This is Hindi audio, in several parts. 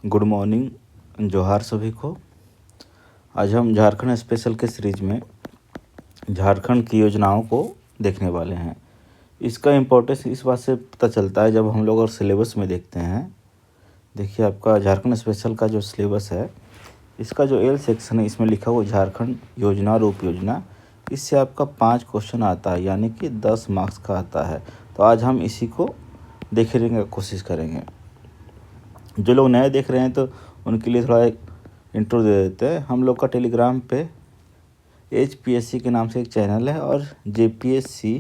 गुड मॉर्निंग, जोहार सभी को। आज हम झारखंड स्पेशल के सीरीज में झारखंड की योजनाओं को देखने वाले हैं। इसका इम्पोर्टेंस इस बात से पता चलता है जब हम लोग और सिलेबस में देखते हैं। देखिए, आपका झारखंड स्पेशल का जो सिलेबस है, इसका जो एल सेक्शन है, इसमें लिखा हुआ झारखंड योजना और उप योजना। इससे आपका 5 क्वेश्चन आता है, यानी कि 10 मार्क्स का आता है। तो आज हम इसी को देखने की कोशिश करेंगे। जो लोग नए देख रहे हैं तो उनके लिए थोड़ा एक इंट्रो दे देते हैं। हम लोग का टेलीग्राम पे HPSC के नाम से एक चैनल है और JPSC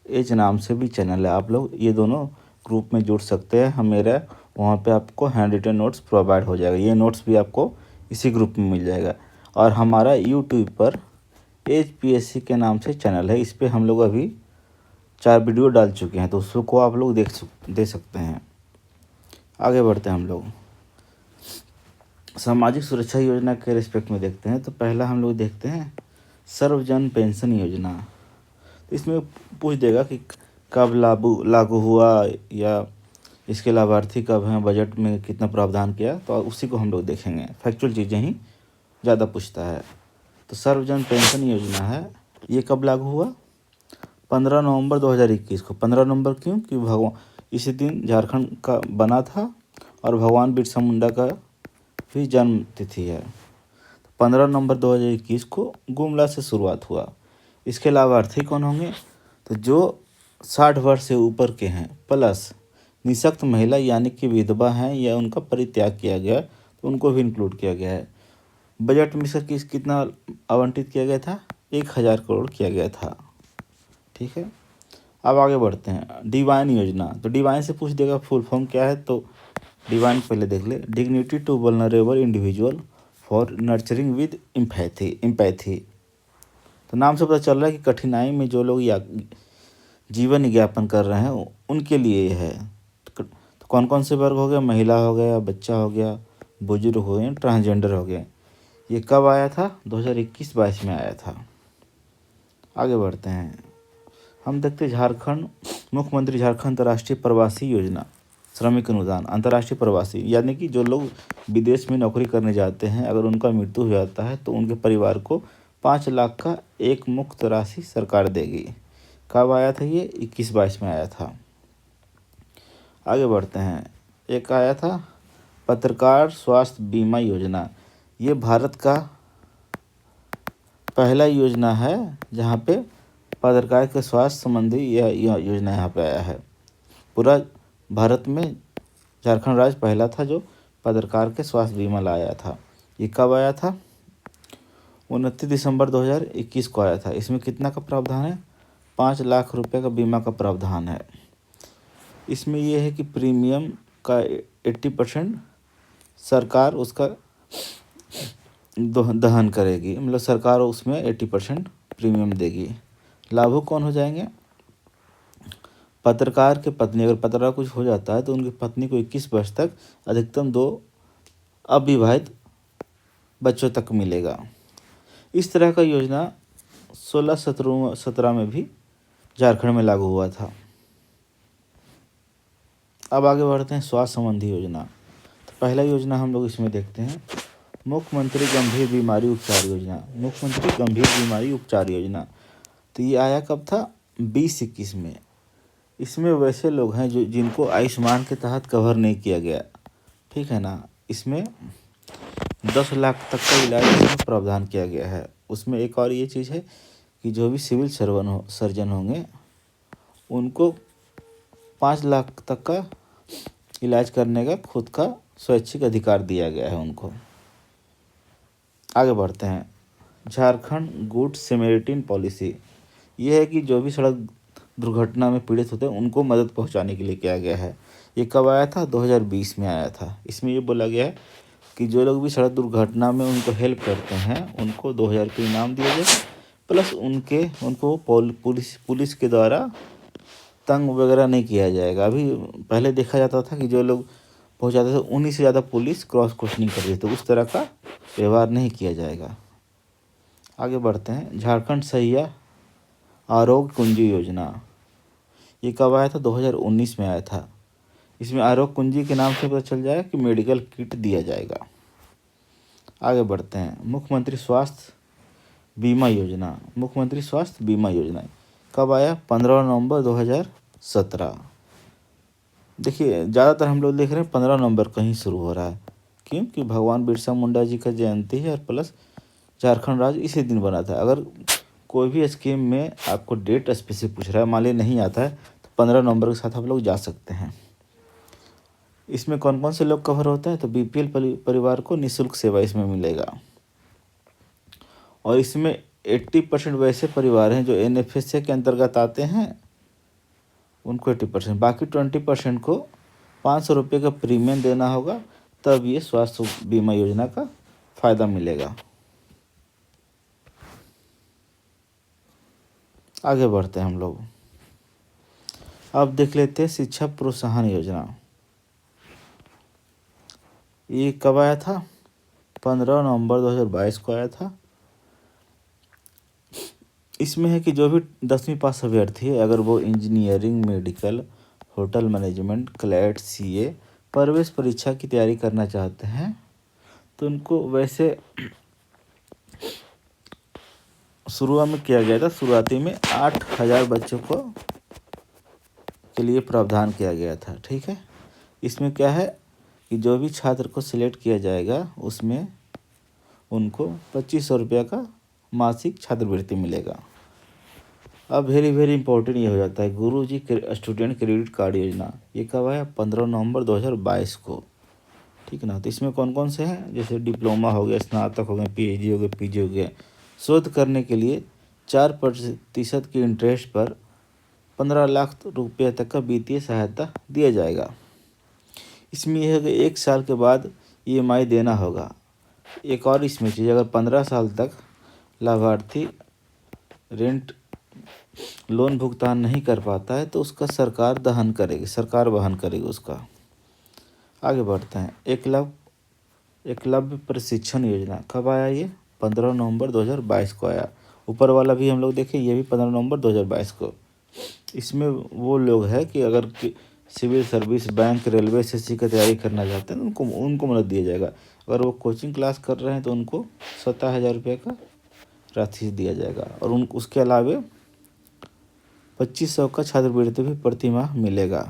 एच नाम से भी चैनल है। आप लोग ये दोनों ग्रुप में जुड़ सकते हैं। हम मेरा वहाँ पे आपको हैंड रिटन नोट्स प्रोवाइड हो जाएगा। ये नोट्स भी आपको इसी ग्रुप में मिल जाएगा। और हमारा यूट्यूब पर HPSC के नाम से चैनल है। इस पर हम लोग अभी 4 वीडियो डाल चुके हैं, तो उसको आप लोग दे सकते हैं। आगे बढ़ते हैं हम लोग सामाजिक सुरक्षा योजना के रिस्पेक्ट में देखते हैं। तो पहला हम लोग देखते हैं सर्वजन पेंशन योजना। तो इसमें पूछ देगा कि कब लागू हुआ या इसके लाभार्थी कब हैं, बजट में कितना प्रावधान किया, तो उसी को हम लोग देखेंगे। फैक्चुअल चीज़ें ही ज़्यादा पूछता है। तो सर्वजन पेंशन योजना है, ये कब लागू हुआ? 15 नवंबर 2021 को। 15 नवंबर क्यों? कि इसी दिन झारखंड का बना था और भगवान बिरसा मुंडा का भी जन्म तिथि है। 15 नवंबर 2021 को गुमला से शुरुआत हुआ। इसके लाभार्थी कौन होंगे? तो जो 60 वर्ष से ऊपर के हैं प्लस निःशक्त महिला यानी कि विधवा हैं या उनका परित्याग किया गया, तो उनको भी इंक्लूड किया गया है। बजट में इसका कितना आवंटित किया गया था? 1000 करोड़ किया गया था। ठीक है, अब आगे बढ़ते हैं। डिवाइन योजना। तो डिवाइन से पूछ देगा फुल फॉर्म क्या है, तो डिवाइन पहले देख ले। Dignity to vulnerable individual for nurturing with empathy. तो नाम से पता चल रहा है कि कठिनाई में जो लोग जीवन ज्ञापन कर रहे हैं उनके लिए है। तो कौन कौन से वर्ग हो गए? महिला हो गया, बच्चा हो गया, बुजुर्ग हो गए, ट्रांसजेंडर हो गए। ये कब आया था? 2021-22 में आया था। आगे बढ़ते हैं, हम देखते हैं झारखंड मुख्यमंत्री झारखंड अंतर्राष्ट्रीय प्रवासी योजना। श्रमिक अनुदान अंतर्राष्ट्रीय प्रवासी यानी कि जो लोग विदेश में नौकरी करने जाते हैं, अगर उनका मृत्यु हो जाता है तो उनके परिवार को 5 लाख का एक मुक्त राशि सरकार देगी। कब आया था ये? 21-22 में आया था। आगे बढ़ते हैं, एक आया था पत्रकार स्वास्थ्य बीमा योजना। ये भारत का पहला योजना है जहाँ पे पत्रकार के स्वास्थ्य संबंधी यह योजना यहाँ पे आया है। पूरा भारत में झारखंड राज्य पहला था जो पत्रकार के स्वास्थ्य बीमा लाया था। ये कब आया था? 29 दिसंबर 2021 को आया था। इसमें कितना का प्रावधान है? 5 लाख रुपए का बीमा का प्रावधान है। इसमें यह है कि प्रीमियम का 80% सरकार उसका दहन करेगी, मतलब सरकार उसमें 80% प्रीमियम देगी। लाभुक कौन हो जाएंगे? पत्रकार के पत्नी, अगर पत्रकार कुछ हो जाता है तो उनकी पत्नी को 21 वर्ष तक, अधिकतम 2 अविवाहित बच्चों तक मिलेगा। इस तरह का योजना 16-17 में भी झारखंड में लागू हुआ था। अब आगे बढ़ते हैं स्वास्थ्य संबंधी योजना। तो पहला योजना हम लोग इसमें देखते हैं मुख्यमंत्री गंभीर बीमारी उपचार योजना। मुख्यमंत्री गंभीर बीमारी उपचार योजना, तो ये आया कब था? 2021 में। इसमें वैसे लोग हैं जिनको आयुष्मान के तहत कवर नहीं किया गया, ठीक है ना। इसमें 10 लाख तक का इलाज इसमें प्रावधान किया गया है। उसमें एक और ये चीज़ है कि जो भी सिविल सर्जन होंगे उनको 5 लाख तक का इलाज करने का खुद का स्वैच्छिक अधिकार दिया गया है उनको। आगे बढ़ते हैं, झारखंड गुड सैमरिटन पॉलिसी। ये है कि जो भी सड़क दुर्घटना में पीड़ित होते हैं उनको मदद पहुंचाने के लिए किया गया है। ये कब आया था? 2020 में आया था। इसमें ये बोला गया है कि जो लोग भी सड़क दुर्घटना में उनको हेल्प करते हैं उनको 2000 रुपये इनाम दिया जाए, प्लस उनको पुलिस के द्वारा तंग वगैरह नहीं किया जाएगा। अभी पहले देखा जाता था कि जो लोग पहुंचाते थे उन्हीं से ज़्यादा पुलिस क्रॉस क्वेश्चनिंग करती थी, तो उस तरह का व्यवहार नहीं किया जाएगा। आगे बढ़ते हैं, झारखंड सहिया आरोग्य कुंजी योजना। ये कब आया था? 2019 में आया था। इसमें आरोग्य कुंजी के नाम से पता चल जाएगा कि मेडिकल किट दिया जाएगा। आगे बढ़ते हैं। मुख्यमंत्री स्वास्थ्य बीमा योजना। मुख्यमंत्री स्वास्थ्य बीमा योजना कब आया? 15 नवंबर 2017। देखिए ज़्यादातर हम लोग देख रहे हैं 15 नवंबर कहीं शुरू हो रहा है, क्योंकि भगवान बिरसा मुंडा जी का जयंती है और प्लस झारखंड राज्य इसी दिन बना था। अगर कोई भी स्कीम में आपको डेट स्पेसिफिक पूछ रहा है, मान लीजिए नहीं आता है, तो 15 नवंबर के साथ आप लोग जा सकते हैं। इसमें कौन कौन से लोग कवर होता है? तो बीपीएल परिवार को निःशुल्क सेवा इसमें मिलेगा। और इसमें 80% वैसे परिवार हैं जो एनएफएसए के अंतर्गत आते हैं, उनको 80%, बाकी 20% को 500 रुपये का प्रीमियम देना होगा, तब ये स्वास्थ्य बीमा योजना का फायदा मिलेगा। आगे बढ़ते हैं हम लोग। अब देख लेते हैं शिक्षा प्रोत्साहन योजना। ये कब आया था? 15 नवंबर 2022 को आया था। इसमें है कि जो भी 10वीं पास अभ्यर्थी है, अगर वो engineering, medical, hotel management, CLAT, CA प्रवेश परीक्षा की तैयारी करना चाहते हैं, तो उनको वैसे शुरुआत में किया गया था, शुरुआती में 8,000 बच्चों को के लिए प्रावधान किया गया था। ठीक है, इसमें क्या है कि जो भी छात्र को सिलेक्ट किया जाएगा उसमें उनको 2500 रुपये का मासिक छात्रवृत्ति मिलेगा। अब वेरी वेरी इंपॉर्टेंट ये हो जाता है गुरुजी स्टूडेंट क्रेडिट कार्ड योजना। ये कब आया? 15 नवंबर 2022 को। ठीक है ना। तो इसमें कौन कौन से हैं? जैसे डिप्लोमा हो गया, स्नातक हो गए, पीएचडी हो गए, पीजी हो गया। शोध करने के लिए 4% की इंटरेस्ट पर 15 लाख रुपये तक का वित्तीय सहायता दिया जाएगा। इसमें यह है कि 1 साल के बाद ईएमआई देना होगा। एक और इसमें चीज़, अगर 15 साल तक लाभार्थी रेंट लोन भुगतान नहीं कर पाता है तो उसका सरकार वहन करेगी उसका। आगे बढ़ते हैं। एकलव्य प्रशिक्षण योजना कब आया? ये 15 नवंबर 2022 को आया। ऊपर वाला भी हम लोग देखें, ये भी 15 नवंबर 2022 को। इसमें वो लोग हैं कि अगर civil service, bank, railway, SSC की तैयारी करना चाहते हैं तो उनको मदद दिया जाएगा। अगर वो कोचिंग क्लास कर रहे हैं तो उनको 17,000 रुपये का राशि दिया जाएगा। और उसके अलावे 2500 का छात्रवृत्ति भी प्रति माह मिलेगा।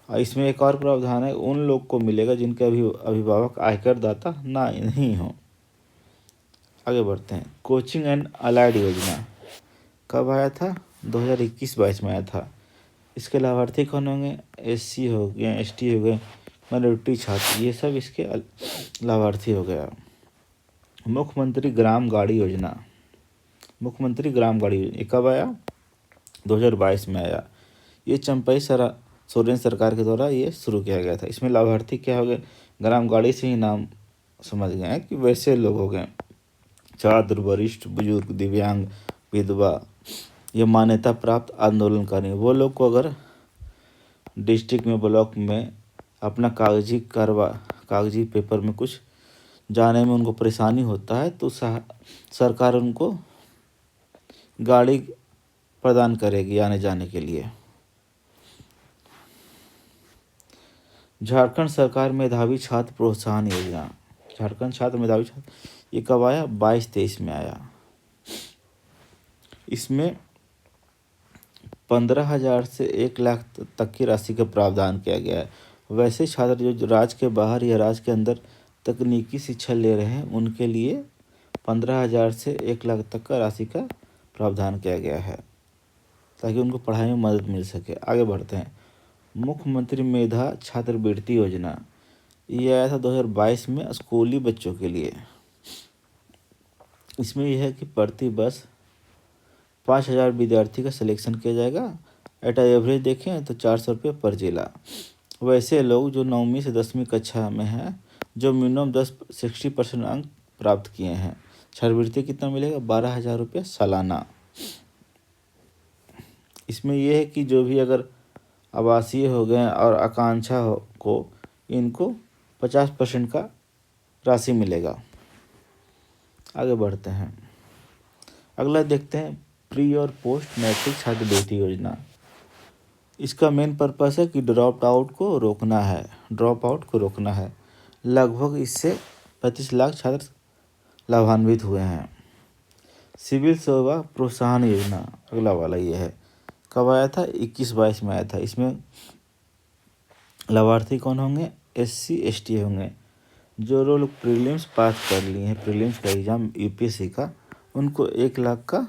और इसमें एक और प्रावधान है, उन लोग को मिलेगा जिनके अभिभावक आयकर दाता नहीं हो। आगे बढ़ते हैं। कोचिंग एंड अलाइड योजना कब आया था? 2021-22 में आया था। इसके लाभार्थी कौन होंगे? एससी हो गए, एसटी हो गए, माइनॉरिटी छात्र, ये सब इसके लाभार्थी हो गया। मुख्यमंत्री ग्राम गाड़ी योजना। मुख्यमंत्री ग्राम गाड़ी योजना कब आया? 2022 में आया। ये चंपई सोरेन सरकार के द्वारा ये शुरू किया गया था। इसमें लाभार्थी क्या हो गए? ग्राम गाड़ी से ही नाम समझ गए हैं कि वैसे लोग हो गए, छात्र, वरिष्ठ, बुजुर्ग, दिव्यांग, विधवा, ये मान्यता प्राप्त आंदोलनकारी, वो लोग को अगर डिस्ट्रिक्ट में, ब्लॉक में अपना कागजी पेपर में कुछ जाने में उनको परेशानी होता है तो सरकार उनको गाड़ी प्रदान करेगी आने जाने के लिए। झारखंड सरकार मेधावी छात्र प्रोत्साहन योजना। झारखंड छात्र मेधावी छात्र, ये कब आया? 22-23 में आया। इसमें 15,000 से 1 लाख तक की राशि का प्रावधान किया गया है। वैसे छात्र जो राज्य के बाहर या राज्य के अंदर तकनीकी शिक्षा ले रहे हैं उनके लिए 15,000 से 1 लाख तक का राशि का प्रावधान किया गया है ताकि उनको पढ़ाई में मदद मिल सके। आगे बढ़ते हैं। मुख्यमंत्री मेधा छात्रवृत्ति योजना, ये आया था 2022 में स्कूली बच्चों के लिए। इसमें यह है कि प्रति वर्ष 5,000 विद्यार्थी का सिलेक्शन किया जाएगा। एट एवरेज देखें तो 400 रुपये पर जिला। वैसे लोग जो 9वीं से 10वीं कक्षा में हैं, जो मिनिमम 60% अंक प्राप्त किए हैं, छात्रवृत्ति कितना मिलेगा? 12,000 रुपये सालाना। इसमें यह है कि जो भी अगर आवासीय हो गए और आकांक्षा को, इनको 50% का राशि मिलेगा। आगे बढ़ते हैं। अगला देखते हैं प्री और पोस्ट मैट्रिक छात्रवृत्ति योजना। इसका मेन पर्पस है कि ड्रॉप आउट को रोकना है। लगभग इससे 25 लाख छात्र लाभान्वित हुए हैं। सिविल सेवा प्रोत्साहन योजना अगला वाला ये है। कब आया था? 21-22 में आया था। इसमें लाभार्थी कौन होंगे? SC ST होंगे। जो लोग प्रीलिम्स पास कर लिए हैं, प्रीलिम्स का एग्ज़ाम UPSC का, उनको 1 लाख का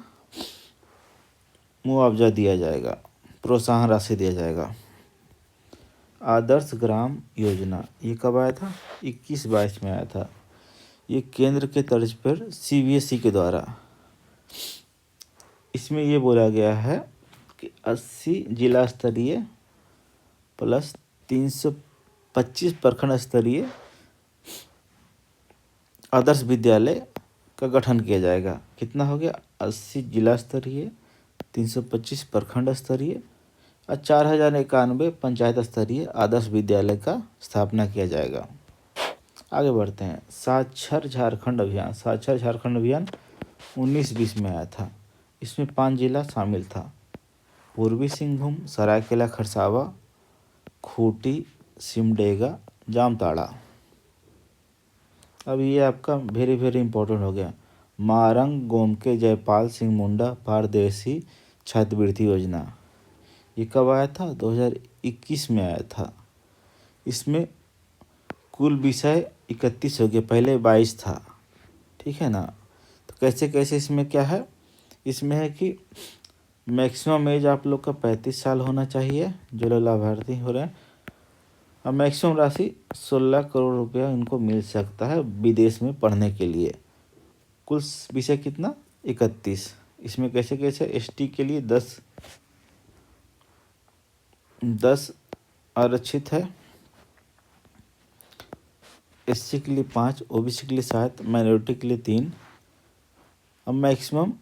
मुआवजा दिया जाएगा, प्रोत्साहन राशि दिया जाएगा। आदर्श ग्राम योजना ये कब आया था? 21-22 में आया था। ये केंद्र के तर्ज पर CBSE के द्वारा। इसमें ये बोला गया है कि 80 जिला स्तरीय प्लस 325 प्रखंड स्तरीय आदर्श विद्यालय का गठन किया जाएगा। कितना हो गया? 80 जिला स्तरीय, 325 प्रखंड स्तरीय और 4091 पंचायत स्तरीय आदर्श विद्यालय का स्थापना किया जाएगा। आगे बढ़ते हैं। साक्षर झारखंड अभियान। साक्षर झारखंड अभियान 19-20 में आया था। इसमें 5 जिला शामिल था: पूर्वी सिंहभूम, सरायकेला खरसावा, खूंटी, सिमडेगा, जामताड़ा। अब ये आपका वेरी इंपॉर्टेंट हो गया। मारंग गोमके जयपाल सिंह मुंडा पारदर्शी छात्रवृत्ति योजना। ये कब आया था? 2021 में आया था। इसमें कुल विषय 31 हो गया, पहले 22 था, ठीक है ना। तो कैसे कैसे इसमें क्या है? इसमें है कि मैक्सिमम एज आप लोग का 35 साल होना चाहिए जो लोग लाभार्थी हो रहे हैं, और मैक्सिमम राशि 16 करोड़ रुपया इनको मिल सकता है विदेश में पढ़ने के लिए। कुल विषय कितना? 31। इसमें कैसे कैसे? ST के लिए 10 आरक्षित है, SC के लिए 5, OBC के लिए 7, माइनॉरिटी के लिए 3। अब मैक्सिमम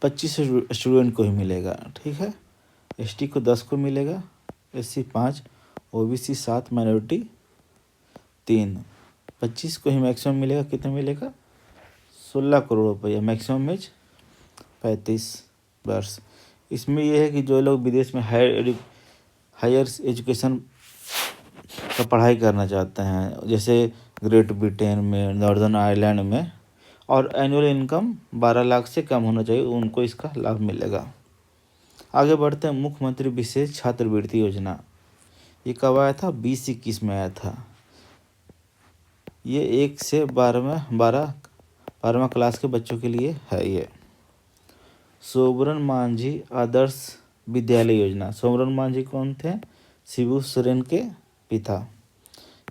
25 स्टूडेंट को ही मिलेगा, ठीक है। ST को 10 को मिलेगा, SC 5, OBC 7, माइनॉरिटी 3। 25 को ही मैक्सिमम मिलेगा। कितना मिलेगा? 16 करोड़ रुपया। मैक्सिमम एज 35 वर्ष। इसमें यह है कि जो लोग विदेश में हायर एजुकेशन का पढ़ाई करना चाहते हैं, जैसे ग्रेट ब्रिटेन में, नॉर्दर्न आयरलैंड में, और एनुअल इनकम 12 लाख से कम होना चाहिए, उनको इसका लाभ मिलेगा। आगे बढ़ते हैं। मुख्यमंत्री विशेष छात्रवृत्ति योजना ये कब आया था? 20-21 में आया था। ये 1 से 12वां क्लास के बच्चों के लिए है। ये सोबरन मांझी आदर्श विद्यालय योजना। सोबरन मांझी कौन थे? शिबू सोरेन के पिता।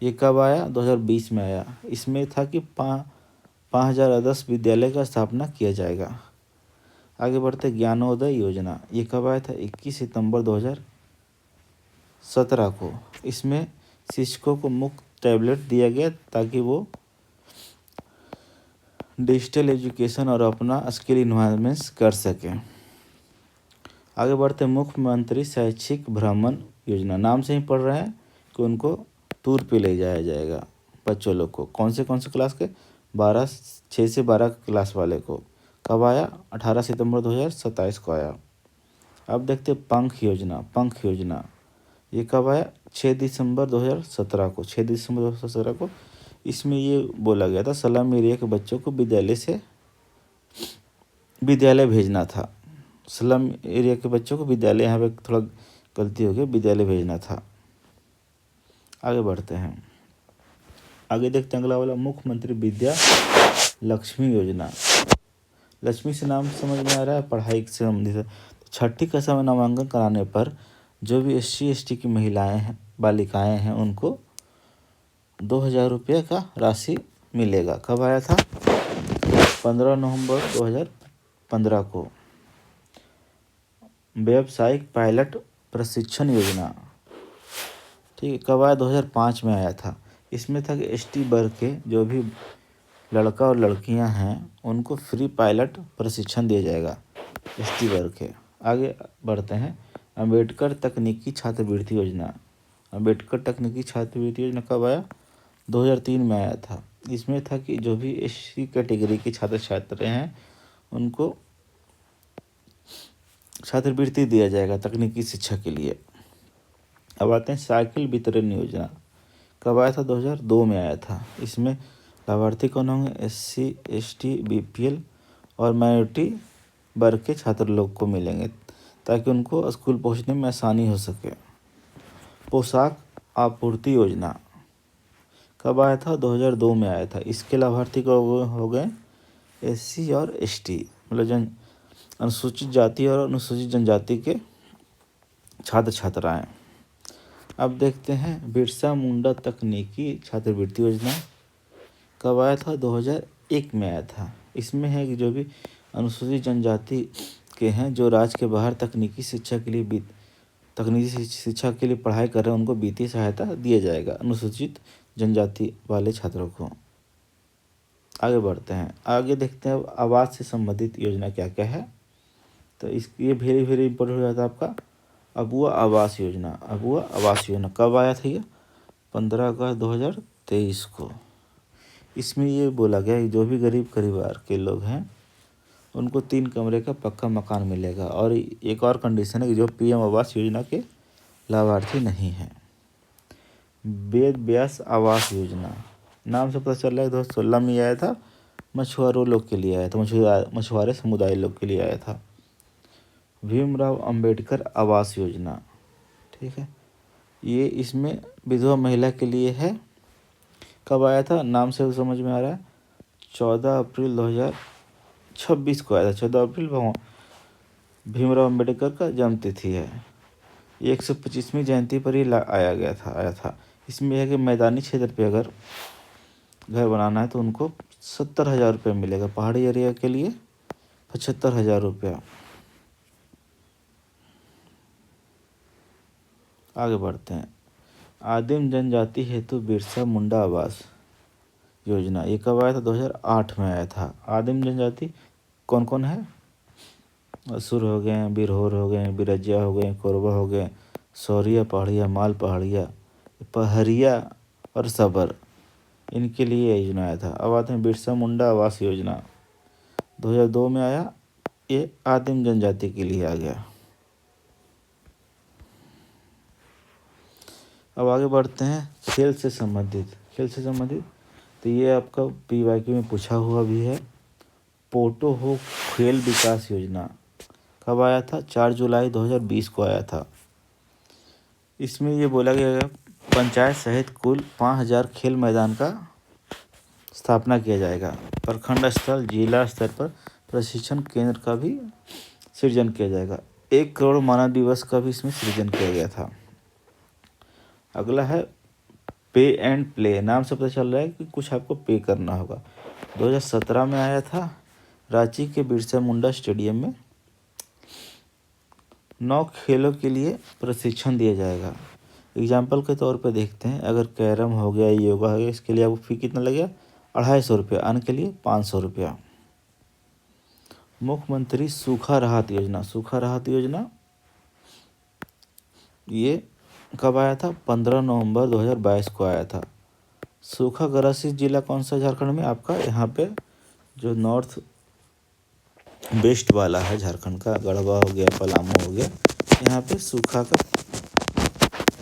ये कब आया? 2020 में आया। इसमें था कि 5000 आदर्श विद्यालय का स्थापना किया जाएगा। आगे बढ़ते। ज्ञानोदय योजना ये कब आया था? 21 सितंबर 2017 को। इसमें शिक्षकों को मुफ्त टैबलेट दिया गया ताकि वो डिजिटल एजुकेशन और अपना स्किल इन्वायरमेंट्स कर सकें। आगे बढ़ते। मुख्यमंत्री शैक्षिक भ्रमण योजना। नाम से ही पढ़ रहे हैं कि उनको टूर पे ले जाया जाएगा बच्चों लोग को। कौन से क्लास के? 6 से 12 क्लास वाले को। कब आया? 18 सितंबर 2027 को आया। अब देखते पंख योजना ये कब आया? 6 दिसंबर 2017 को। 6 दिसंबर 2017 को। इसमें ये बोला गया था स्लम एरिया के बच्चों को विद्यालय भेजना था। स्लम एरिया के बच्चों को विद्यालय, यहाँ पे थोड़ा गलती हो गई, विद्यालय भेजना था। आगे बढ़ते हैं। आगे देखते हैं अगला वाला। मुख्यमंत्री विद्या लक्ष्मी योजना। लक्ष्मी से नाम समझ में आ रहा है, पढ़ाई से संबंधित है। तो 6ठी कक्षा में नामांकन कराने पर जो भी SC ST की महिलाएं हैं, बालिकाएं हैं, उनको 2000 रुपये का राशि मिलेगा। कब आया था? 15 नवंबर 2015 को। व्यावसायिक पायलट प्रशिक्षण योजना, ठीक है, कब आया? 2005 में आया था। इसमें था कि ST वर्ग के जो भी लड़का और लड़कियां हैं उनको फ्री पायलट प्रशिक्षण दिया जाएगा, ST वर्ग के। आगे बढ़ते हैं। अम्बेडकर तकनीकी छात्रवृत्ति योजना। अम्बेडकर तकनीकी छात्रवृत्ति योजना कब आया? 2003 में आया था। इसमें था कि जो भी SC कैटेगरी के छात्र छात्राएं हैं उनको छात्रवृत्ति दिया जाएगा तकनीकी शिक्षा के लिए। अब आते हैं साइकिल वितरण योजना। कब आया था? 2002 में आया था। इसमें लाभार्थी कौन होंगे? SC ST BPL और माइनॉरिटी वर्ग के छात्र लोग को मिलेंगे, ताकि उनको स्कूल पहुंचने में आसानी हो सके। पोशाक आपूर्ति योजना कब आया था? 2002 में आया था। इसके लाभार्थी हो गए SC और ST, मतलब अनुसूचित जाति और अनुसूचित जनजाति के छात्र छात्राएं। अब देखते हैं बिरसा मुंडा तकनीकी छात्रवृत्ति योजना। कब आया था? 2001 में आया था। इसमें है कि जो भी अनुसूचित जनजाति के हैं, जो राज्य के बाहर तकनीकी शिक्षा के लिए पढ़ाई कर रहे हैं, उनको वित्तीय सहायता दिया जाएगा, अनुसूचित जनजाति वाले छात्रों को। आगे बढ़ते हैं, आगे देखते हैं अब आवास से संबंधित योजना क्या क्या है। तो ये वेरी वेरी इंपॉर्टेंट हो जाता है आपका अबुआ आवास योजना। अबुआ आवास योजना कब आया था? ये 15 अगस्त 2023 को। इसमें ये बोला गया कि जो भी गरीब परिवार के लोग हैं, उनको 3 कमरे का पक्का मकान मिलेगा। और एक और कंडीशन है कि जो PM आवास योजना के लाभार्थी नहीं हैं। वेद व्यास आवास योजना, नाम से पता चल रहा है 2016 में आया था। मछुआरों लोग के लिए आया था, मछुआरे समुदाय लोग के लिए आया था। भीमराव अंबेडकर आवास योजना, ठीक है, ये इसमें विधवा महिला के लिए है। कब आया था? नाम से समझ में आ रहा है 14 अप्रैल 2026 को आया था। 14 अप्रैल भीमराव अंबेडकर का जन्म तिथि है। 125वीं जयंती पर ही आया था। इसमें है कि मैदानी क्षेत्र पे अगर घर बनाना है तो उनको 70,000 रुपये मिलेगा। पहाड़ी एरिया के लिए 75,000 रुपया। आगे बढ़ते हैं, आदिम जनजाति हेतु बिरसा मुंडा आवास योजना। ये कब आया था? 2008 में आया था। आदिम जनजाति कौन कौन है? असुर हो गए, बिरहोर हो गए, बिरजिया हो गए, कोरबा हो गए, सौरिया पहाड़िया, माल पहाड़िया, पहरिया और सबर, इनके लिए योजना आया था। अब आते हैं बिरसा मुंडा आवास योजना, 2002 में आया। ये आदिम जनजाति के लिए आ गया। अब आगे बढ़ते हैं खेल से संबंधित। तो ये आपका PYQ में पूछा हुआ भी है। पोटो हो खेल विकास योजना कब आया था? 4 जुलाई 2020 को आया था। इसमें ये बोला गया पंचायत सहित कुल 5,000 खेल मैदान का स्थापना किया जाएगा। प्रखंड स्तर, जिला स्तर पर प्रशिक्षण केंद्र का भी सृजन किया जाएगा। 1 करोड़ मानव दिवस का भी इसमें सृजन किया गया था। अगला है पे एंड प्ले, नाम से पता चल रहा है कि कुछ आपको पे करना होगा। 2017 में आया था। रांची के बिरसा मुंडा स्टेडियम में 9 खेलों के लिए प्रशिक्षण दिया जाएगा। एग्जाम्पल के तौर पर देखते हैं, अगर कैरम हो गया, योगा हो गया, इसके लिए आपको फी कितना लगेगा? 250 रुपया। अन्य के लिए 500 रुपया। मुख्यमंत्री सूखा राहत योजना ये कब आया था? 15 नवंबर 2022 को आया था। सूखा ग्रसित जिला कौन सा झारखंड में? आपका यहाँ पे जो नॉर्थ वेस्ट वाला है झारखंड का, गढ़वा हो गया, पलामू हो गया, यहाँ पे सूखा का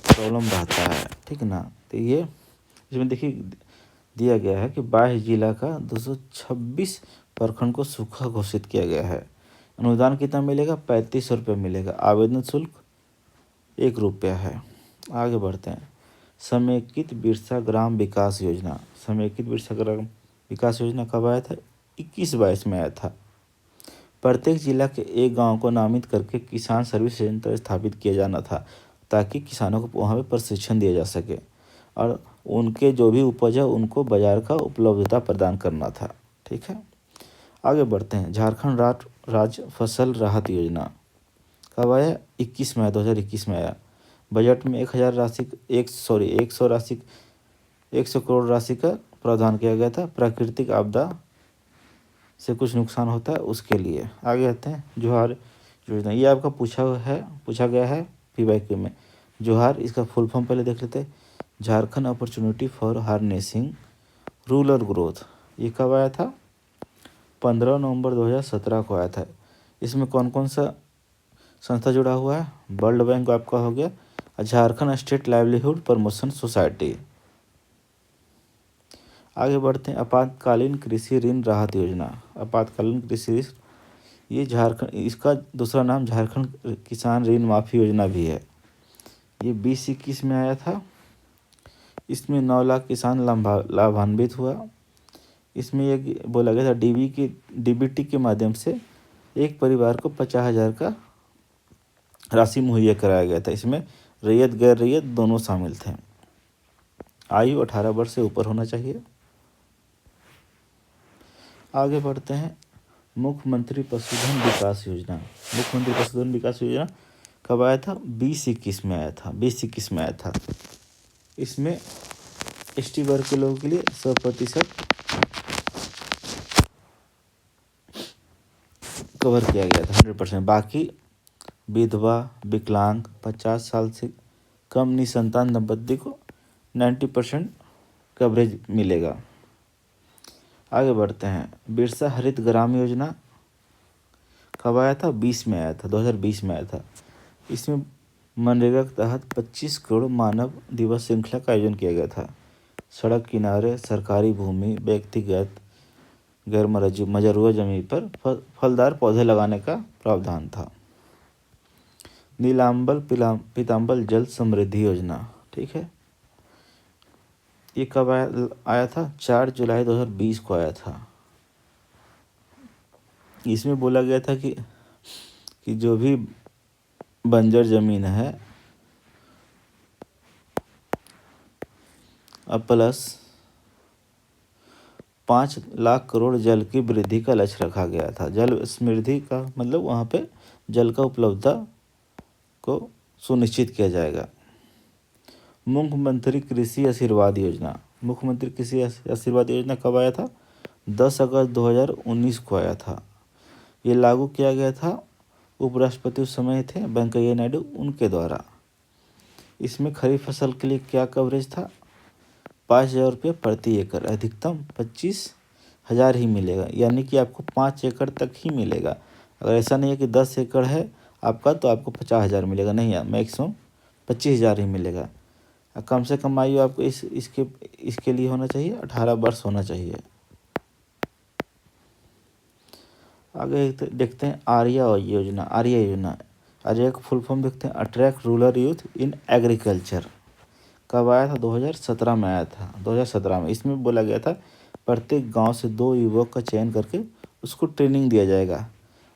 प्रॉब्लम रहता है, ठीक ना। तो ये इसमें देखिए दिया गया है कि 22 जिला का 226 प्रखंड को सूखा घोषित किया गया है। अनुदान कितना मिलेगा? 3500 रुपये मिलेगा। आवेदन शुल्क 1 रुपया है। आगे बढ़ते हैं, समेकित बिरसा ग्राम विकास योजना। कब आया था? 21-22 में आया था। प्रत्येक जिला के एक गांव को नामित करके किसान सर्विस सेंटर स्थापित किया जाना था, ताकि किसानों को वहाँ पे प्रशिक्षण दिया जा सके और उनके जो भी उपज है उनको बाजार का उपलब्धता प्रदान करना था, ठीक है। आगे बढ़ते हैं, झारखंड राज्य फसल राहत योजना कब आया? 2021 में आया। बजट में 100 करोड़ राशि का प्रावधान किया गया था। प्राकृतिक आपदा से कुछ नुकसान होता है उसके लिए। आगे आते हैं जोहार योजना, ये आपका पूछा गया है PYQ में। जोहार, इसका फुल फॉर्म पहले देख लेते हैं, Jharkhand opportunity for harnessing rural growth. ये कब आया था? 15 नवंबर 2017 को आया था। इसमें कौन कौन सा संस्था जुड़ा हुआ है? वर्ल्ड बैंक आपका हो गया, Jharkhand state livelihood promotion society. आगे बढ़ते हैं, आपातकालीन कृषि ऋण राहत योजना। आपातकालीन कृषि ऋण, ये झारखंड, इसका दूसरा नाम झारखंड किसान ऋण माफी योजना भी है। ये 2021 में आया था। इसमें 9 लाख किसान लाभान्वित हुआ। इसमें एक बोला गया था डीबीटी के माध्यम से एक परिवार को 50,000 का राशि मुहैया कराया गया था। इसमें रैयत गैर रैयत दोनों शामिल थे। आयु 18 वर्ष से ऊपर होना चाहिए। आगे बढ़ते हैं, मुख्यमंत्री पशुधन विकास योजना। मुख्यमंत्री पशुधन विकास योजना कब आया था? 2021 में आया था। 2021 में आया था। इसमें एसटी वर्ग के लोगों के लिए 100% कवर किया गया था, 100%। बाकी विधवा, विकलांग, 50 साल से कम निसंतान दंपत्ति को 90% कवरेज मिलेगा। आगे बढ़ते हैं, बिरसा हरित ग्राम योजना कब आया था? 20 में आया था, 2020 में आया था। इसमें मनरेगा के तहत 25 करोड़ मानव दिवस श्रृंखला का आयोजन किया गया था। सड़क किनारे, सरकारी भूमि, व्यक्तिगत गैर मजरूआ जमीन पर फलदार पौधे लगाने का प्रावधान था। नीलांबल पीताम्बल जल समृद्धि योजना, ठीक है। ये कब आया था? 4 जुलाई 2020 को आया था। इसमें बोला गया था कि जो भी बंजर जमीन है प्लस 5 लाख करोड़ जल की वृद्धि का लक्ष्य रखा गया था। जल समृद्धि का मतलब वहाँ पे जल का उपलब्धता को सुनिश्चित किया जाएगा। मुख्यमंत्री कृषि आशीर्वाद योजना। मुख्यमंत्री कृषि आशीर्वाद योजना कब आया था? 10 अगस्त 2019 को आया था। ये लागू किया गया था, उपराष्ट्रपति उस समय थे वेंकैया नायडू, उनके द्वारा। इसमें खरीफ फसल के लिए क्या कवरेज था? 5,000 रुपये प्रति एकड़, अधिकतम 25,000 ही मिलेगा, यानी कि आपको 5 एकड़ तक ही मिलेगा। अगर ऐसा नहीं है कि 10 एकड़ है आपका तो आपको 50,000 मिलेगा, नहीं है, मैक्सिमम 25,000 ही मिलेगा। कम से कम आयु आपको इसके लिए होना चाहिए 18 वर्ष होना चाहिए। आगे देखते हैं आर्या योजना। आर्या का फुल फॉर्म देखते हैं, attract rural youth in agriculture. कब आया था? 2017 में आया था, 2017 में। इसमें बोला गया था प्रत्येक गांव से 2 युवक का चयन करके उसको ट्रेनिंग दिया जाएगा।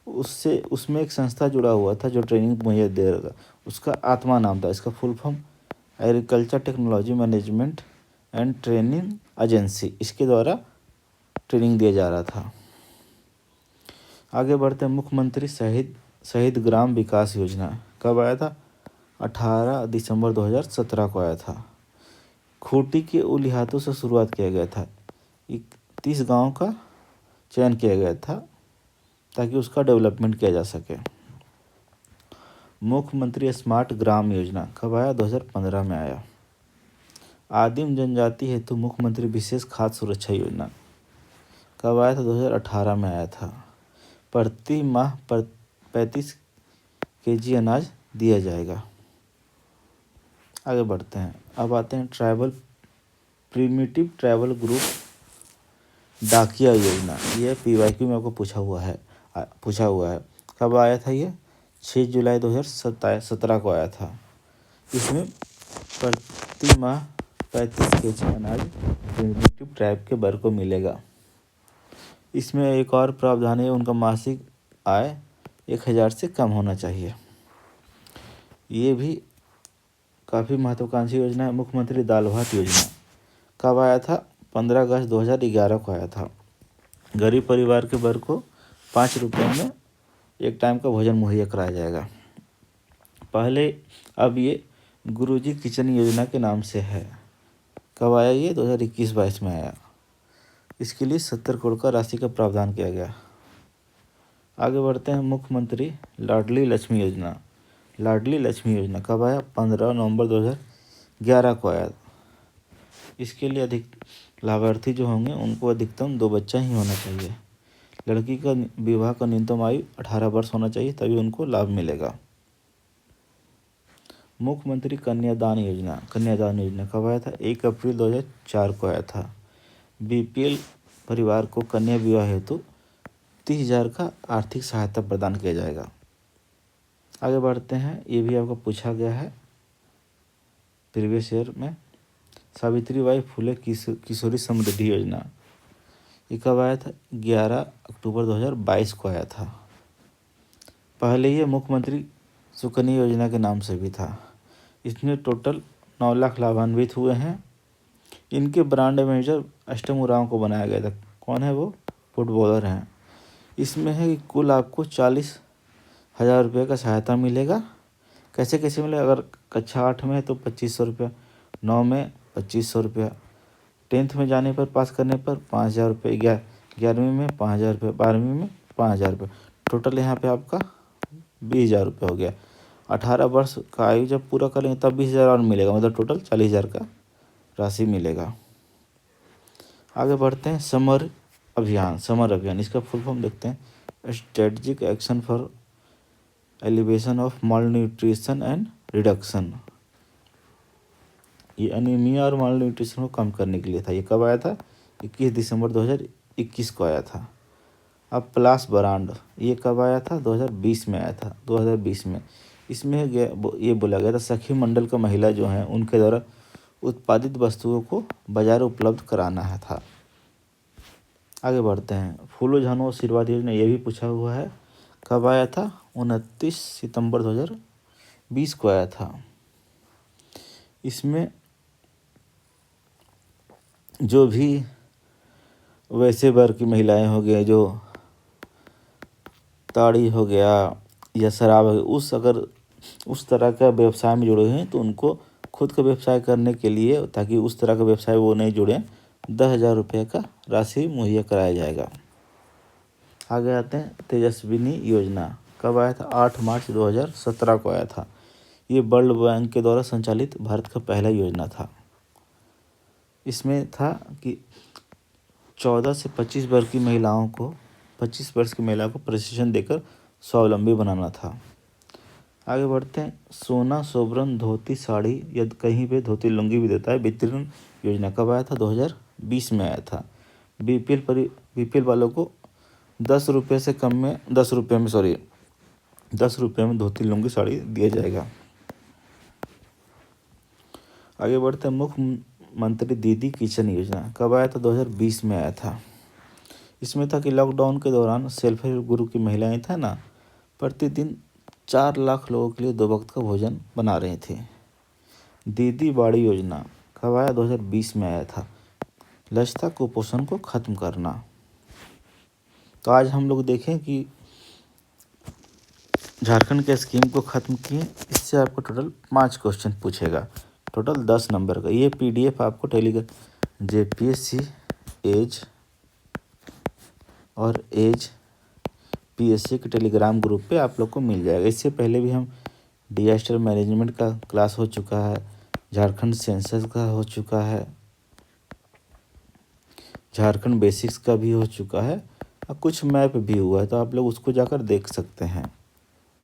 उसमें एक संस्था जुड़ा हुआ था जो ट्रेनिंग मुहैया देगा, उसका आत्मा नाम था। इसका full form agriculture technology management and training agency, इसके द्वारा ट्रेनिंग दिया जा रहा था। आगे बढ़ते हैं, मुख्यमंत्री शहीद ग्राम विकास योजना कब आया था? 18 दिसंबर 2017 को आया था। खूंटी के उलिहातों से शुरुआत किया गया था। 30 गाँव का चयन किया गया था ताकि उसका डेवलपमेंट किया जा सके। मुख्यमंत्री स्मार्ट ग्राम योजना कब आया? 2015 में आया। आदिम जनजाति हेतु मुख्यमंत्री विशेष खाद्य सुरक्षा योजना कब आया था? 2018 में आया था। प्रति माह 35 kg अनाज दिया जाएगा। आगे बढ़ते हैं, अब आते हैं प्रीमिटिव ट्रैवल ग्रुप डाकिया योजना। ये PYQ में आपको पूछा हुआ है। कब आया था? ये 6 जुलाई 2017 को आया था। इसमें प्रति माह 35 kg अनाज प्रीमिटिव ट्राइब के वर्ग को मिलेगा। इसमें एक और प्रावधान है, उनका मासिक आय 1,000 से कम होना चाहिए। ये भी काफ़ी महत्वाकांक्षी योजना है। मुख्यमंत्री दाल भात योजना कब आया था? 15 अगस्त 2011 को आया था। गरीब परिवार के वर्ग को 5 रुपये में एक टाइम का भोजन मुहैया कराया जाएगा। पहले अब ये गुरुजी किचन योजना के नाम से है। कब आया? ये 2021-22 में आया। इसके लिए 70 करोड़ का राशि का प्रावधान किया गया। आगे बढ़ते हैं, मुख्यमंत्री लाडली लक्ष्मी योजना। लाडली लक्ष्मी योजना कब आया? 15 नवंबर 2011 को आया। इसके लिए अधिक लाभार्थी जो होंगे उनको अधिकतम 2 बच्चा ही होना चाहिए। लड़की का विवाह का न्यूनतम आयु 18 वर्ष होना चाहिए, तभी उनको लाभ मिलेगा। मुख्यमंत्री कन्यादान योजना कब आया था? 1 अप्रैल 2004 को आया था। बीपीएल परिवार को कन्या विवाह हेतु 30,000 का आर्थिक सहायता प्रदान किया जाएगा। आगे बढ़ते हैं, ये भी आपको पूछा गया है प्रीवियस ईयर में। सावित्रीबाई फुले किशोरी समृद्धि योजना ये कब आया था? 11 अक्टूबर 2022 को आया था। पहले ये मुख्यमंत्री सुकन्या योजना के नाम से भी था। इसमें टोटल 9 लाख लाभान्वित हुए हैं। इनके ब्रांड मैनेजर अष्टम उरांव को बनाया गया था। कौन है वो? फुटबॉलर हैं। इसमें है कि कुल आपको 40,000 रुपये का सहायता मिलेगा। कैसे कैसे मिलेगा? अगर कक्षा 8 में है तो 2,500 रुपया, 9 में 2,500 रुपया, 10th में जाने पर पास करने पर 5,000 रुपये, 11वीं में 5,000 रुपये, 12वीं में 5,000 रुपये, टोटल यहाँ पे आपका 20,000 रुपये हो गया। 18 वर्ष का आयु जब पूरा कर लेंगे तब 20,000 और मिलेगा, मतलब टोटल 40,000 का राशि मिलेगा। आगे बढ़ते हैं, समर अभियान इसका फुल फॉर्म देखते हैं। Strategic action for elevation of mall nutrition and reduction. ये अनीमिया और माल न्यूट्रिशन को कम करने के लिए था। ये कब आया था? 21 दिसंबर 2021 को आया था। अब प्लास ब्रांड ये कब आया था? 2020 में आया था, 2020 में। इसमें ये बोला गया था सखी मंडल का महिला जो हैं उनके द्वारा उत्पादित वस्तुओं को बाजार उपलब्ध कराना है था। आगे बढ़ते हैं, फूलो झानो आशीर्वाद योजना ये भी पूछा हुआ है। कब आया था? 29 सितंबर 2020 को आया था। इसमें जो भी वैसे वर्ग की महिलाएं हो गए, जो ताड़ी हो गया या शराब हो गया, अगर उस तरह का व्यवसाय में जुड़े हैं तो उनको खुद का व्यवसाय करने के लिए, ताकि उस तरह का व्यवसाय वो नहीं जुड़े, 10,000 रुपये का राशि मुहैया कराया जाएगा। आगे आते हैं, तेजस्विनी योजना कब आया था? 8 मार्च 2017 को आया था। ये वर्ल्ड बैंक के द्वारा संचालित भारत का पहला योजना था। इसमें था कि 14 से 25 वर्ष की महिलाओं को 25 वर्ष की महिला को प्रशिक्षण देकर स्वावलंबी बनाना था। आगे बढ़ते हैं, सोना सोबरन धोती साड़ी या कहीं पे धोती लुंगी भी देता है वितरण योजना कब आया था? 2020 में आया था। बीपीएल वालों को 10 रुपये से कम में 10 रुपये में धोती लुंगी साड़ी दिया जाएगा। आगे बढ़ते हैं, मुख्यमंत्री दीदी किचन योजना कब आया था? 2020 में आया था। इसमें था कि लॉकडाउन के दौरान सेल्फ हेल्प ग्रुप की महिलाएं था ना, प्रतिदिन 4 लाख लोगों के लिए 2 वक्त का भोजन बना रहे थे। दीदी बाड़ी योजना कब आया? 2020 में आया था। लक्ष्य था कुपोषण को खत्म करना। तो आज हम लोग देखें कि झारखंड के स्कीम को ख़त्म किए। इससे आपको टोटल 5 क्वेश्चन पूछेगा, टोटल 10 नंबर का। ये पीडीएफ आपको टेलीग्राम जेपीएससी एज और एज पीएससी के टेलीग्राम ग्रुप पे आप लोग को मिल जाएगा। इससे पहले भी हम डिजास्टर मैनेजमेंट का क्लास हो चुका है, झारखंड सेंसस का हो चुका है, झारखंड बेसिक्स का भी हो चुका है और कुछ मैप भी हुआ है, तो आप लोग उसको जाकर देख सकते हैं।